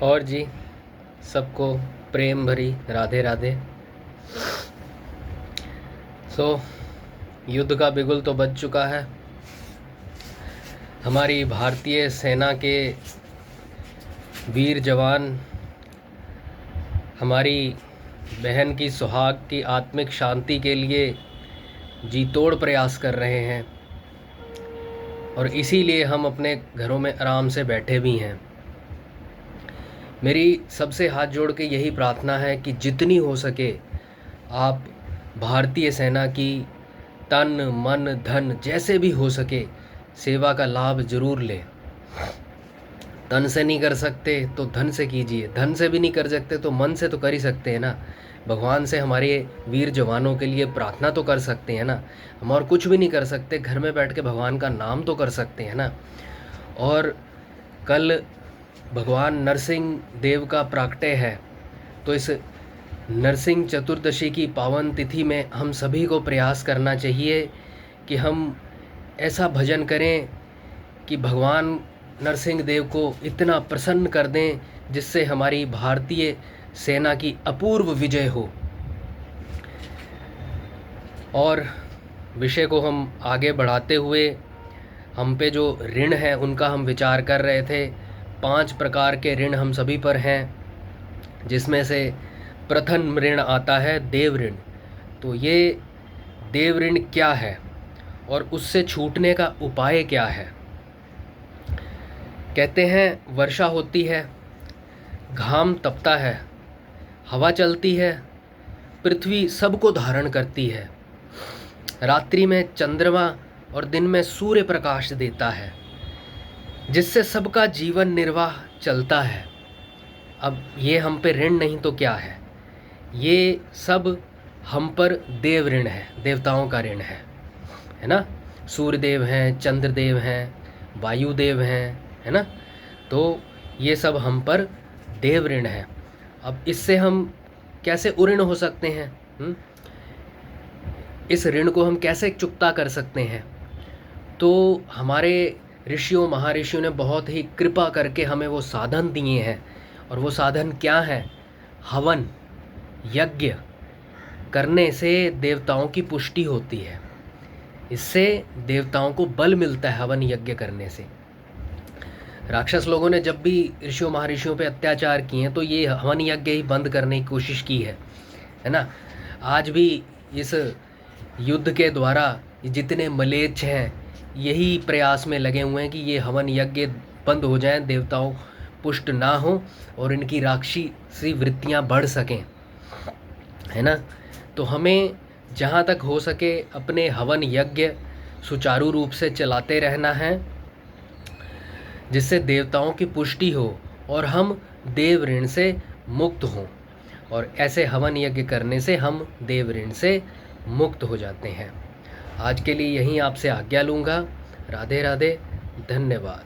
और जी, सबको प्रेम भरी राधे राधे। युद्ध का बिगुल तो बज चुका है। हमारी भारतीय सेना के वीर जवान हमारी बहन की सुहाग की आत्मिक शांति के लिए जी तोड़ प्रयास कर रहे हैं, और इसीलिए हम अपने घरों में आराम से बैठे भी हैं। मेरी सबसे हाथ जोड़ के यही प्रार्थना है कि जितनी हो सके आप भारतीय सेना की तन मन धन जैसे भी हो सके सेवा का लाभ ज़रूर लें। तन से नहीं कर सकते तो धन से कीजिए, धन से भी नहीं कर सकते तो मन से तो कर ही सकते हैं ना। भगवान से हमारे वीर जवानों के लिए प्रार्थना तो कर सकते हैं ना। हम और कुछ भी नहीं कर सकते, घर में बैठ के भगवान का नाम तो कर सकते हैं ना। और कल भगवान नरसिंह देव का प्राकट्य है, तो इस नरसिंह चतुर्दशी की पावन तिथि में हम सभी को प्रयास करना चाहिए कि हम ऐसा भजन करें कि भगवान नरसिंह देव को इतना प्रसन्न कर दें जिससे हमारी भारतीय सेना की अपूर्व विजय हो। और विषय को हम आगे बढ़ाते हुए हम पे जो ऋण है उनका हम विचार कर रहे थे। 5 प्रकार के ऋण हम सभी पर हैं, जिसमें से प्रथम ऋण आता है देव ऋण। तो ये देव ऋण क्या है और उससे छूटने का उपाय क्या है? कहते हैं वर्षा होती है, घाम तपता है, हवा चलती है, पृथ्वी सबको धारण करती है, रात्रि में चंद्रमा और दिन में सूर्य प्रकाश देता है, जिससे सबका जीवन निर्वाह चलता है। अब ये हम पे ऋण नहीं तो क्या है? ये सब हम पर देव ऋण है, देवताओं का ऋण है ना। सूर्य देव हैं, चंद्र देव हैं, वायु देव हैं, है ना। तो ये सब हम पर देव ऋण है। अब इससे हम कैसे उऋण हो सकते हैं? इस ऋण को हम कैसे चुकता कर सकते हैं? तो हमारे ऋषियों महर्षियों ने बहुत ही कृपा करके हमें वो साधन दिए हैं, और वो साधन क्या है? हवन यज्ञ करने से देवताओं की पुष्टि होती है, इससे देवताओं को बल मिलता है हवन यज्ञ करने से। राक्षस लोगों ने जब भी ऋषियों महर्षियों पे अत्याचार किए हैं तो ये हवन यज्ञ ही बंद करने की कोशिश की है ना। आज भी इस युद्ध के द्वारा जितने मलेच्छ हैं यही प्रयास में लगे हुए हैं कि ये हवन यज्ञ बंद हो जाएं, देवताओं पुष्ट ना हो और इनकी राक्षसी वृत्तियां बढ़ सकें, है ना। तो हमें जहाँ तक हो सके अपने हवन यज्ञ सुचारू रूप से चलाते रहना है, जिससे देवताओं की पुष्टि हो और हम देव ऋण से मुक्त हों। और ऐसे हवन यज्ञ करने से हम देव ऋण से मुक्त हो जाते हैं। आज के लिए यहीं आपसे आज्ञा लूँगा। राधे राधे, धन्यवाद।